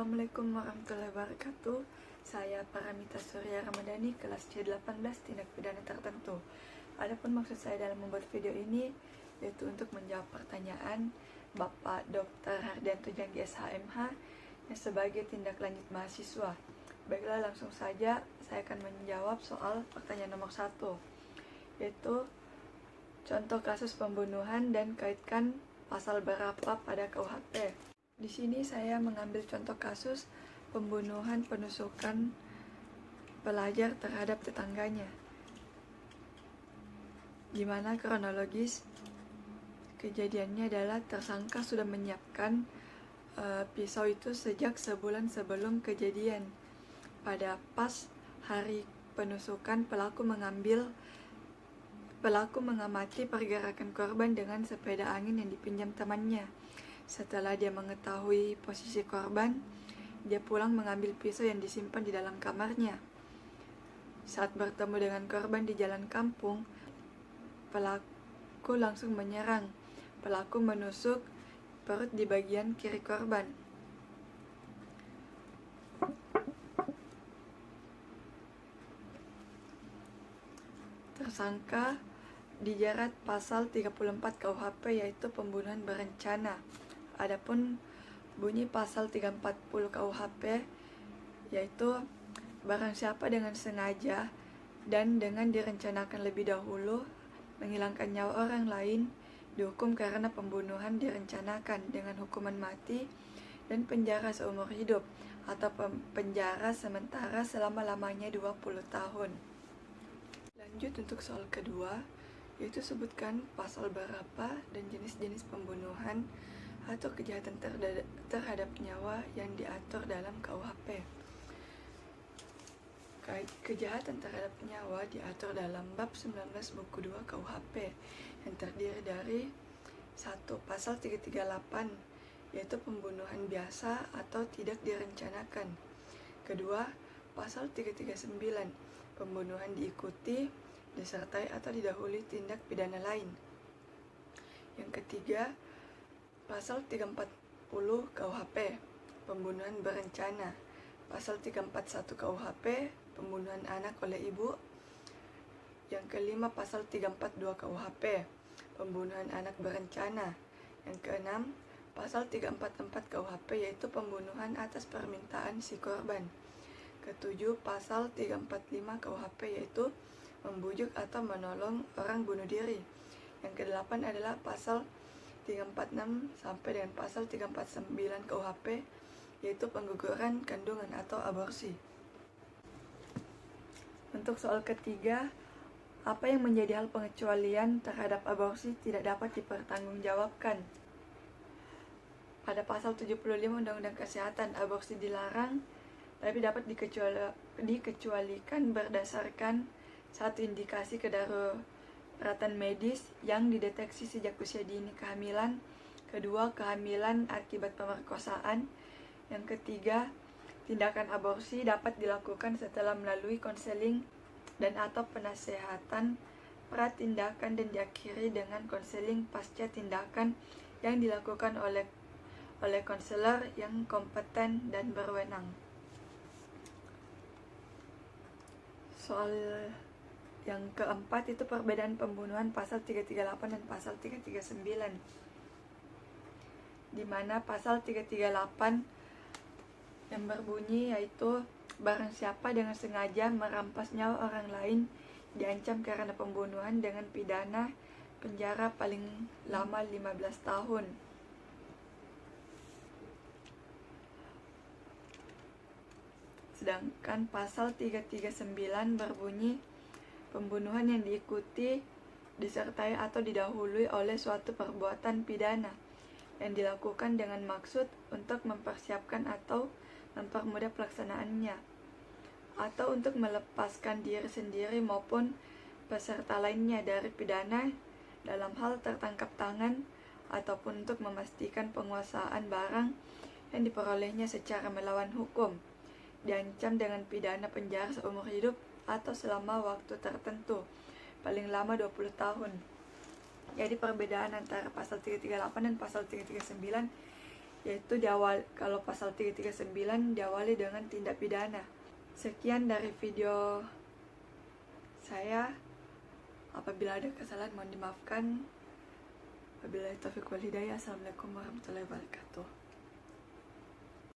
Assalamualaikum warahmatullahi wabarakatuh. Saya Paramita Surya Ramadhani, kelas C18, tindak pidana tertentu. Adapun maksud saya dalam membuat video ini yaitu untuk menjawab pertanyaan Bapak Dr. Hardianto Janggi SHMH yang sebagai tindak lanjut mahasiswa. Baiklah, langsung saja saya akan menjawab soal pertanyaan nomor 1, yaitu contoh kasus pembunuhan dan kaitkan pasal berapa pada KUHP. Di sini saya mengambil contoh kasus pembunuhan penusukan pelajar terhadap tetangganya. Gimana kronologis kejadiannya adalah tersangka sudah menyiapkan pisau itu sejak sebulan sebelum kejadian. Pada pas hari penusukan, pelaku mengamati pergerakan korban dengan sepeda angin yang dipinjam temannya. Setelah dia mengetahui posisi korban, dia pulang mengambil pisau yang disimpan di dalam kamarnya. Saat bertemu dengan korban di jalan kampung, pelaku langsung menyerang. Pelaku menusuk perut di bagian kiri korban. Tersangka dijerat pasal 34 KUHP, yaitu pembunuhan berencana. Adapun bunyi pasal 340 KUHP yaitu barang siapa dengan sengaja dan dengan direncanakan lebih dahulu menghilangkan nyawa orang lain dihukum karena pembunuhan direncanakan dengan hukuman mati dan penjara seumur hidup atau penjara sementara selama-lamanya 20 tahun. Lanjut untuk soal kedua, yaitu sebutkan pasal berapa dan jenis-jenis pembunuhan atau kejahatan terhadap nyawa yang diatur dalam KUHP. Kejahatan terhadap nyawa diatur dalam bab 19 buku 2 KUHP yang terdiri dari 1. Pasal 338, yaitu pembunuhan biasa atau tidak direncanakan. Kedua, pasal 339, pembunuhan diikuti, disertai atau didahului tindak pidana lain. Yang ketiga, pasal 340 KUHP, pembunuhan berencana. Pasal 341 KUHP, pembunuhan anak oleh ibu. Yang kelima, pasal 342 KUHP, pembunuhan anak berencana. Yang keenam, pasal 344 KUHP, yaitu pembunuhan atas permintaan si korban. Ketujuh, pasal 345 KUHP, yaitu membujuk atau menolong orang bunuh diri. Yang kedelapan adalah pasal 346 sampai dengan pasal 349 KUHP, yaitu pengguguran kandungan atau aborsi. Untuk soal ketiga, apa yang menjadi hal pengecualian terhadap aborsi tidak dapat dipertanggungjawabkan? Pada pasal 75 Undang-Undang Kesehatan, aborsi dilarang, tapi dapat dikecualikan berdasarkan satu indikasi kedaruratan medis yang dideteksi sejak usia dini kehamilan. Kedua, kehamilan akibat pemerkosaan. Yang ketiga, tindakan aborsi dapat dilakukan setelah melalui konseling dan atau penasehatan pratindakan dan diakhiri dengan konseling pasca tindakan yang dilakukan oleh konselor yang kompeten dan berwenang. Soal yang keempat itu perbedaan pembunuhan pasal 338 dan pasal 339, di mana pasal 338 yang berbunyi yaitu barang siapa dengan sengaja merampas nyawa orang lain diancam karena pembunuhan dengan pidana penjara paling lama 15 tahun. Sedangkan pasal 339 berbunyi pembunuhan yang diikuti, disertai atau didahului oleh suatu perbuatan pidana yang dilakukan dengan maksud untuk mempersiapkan atau mempermudah pelaksanaannya, atau untuk melepaskan diri sendiri maupun peserta lainnya dari pidana dalam hal tertangkap tangan, ataupun untuk memastikan penguasaan barang yang diperolehnya secara melawan hukum, diancam dengan pidana penjara seumur hidup atau selama waktu tertentu, paling lama 20 tahun. Jadi perbedaan antara pasal 338 dan pasal 339 yaitu kalau pasal 339 diawali dengan tindak pidana. Sekian dari video saya. Apabila ada kesalahan mohon dimaafkan. Wabillahi taufiq wal hidayah. Assalamualaikum warahmatullahi wabarakatuh.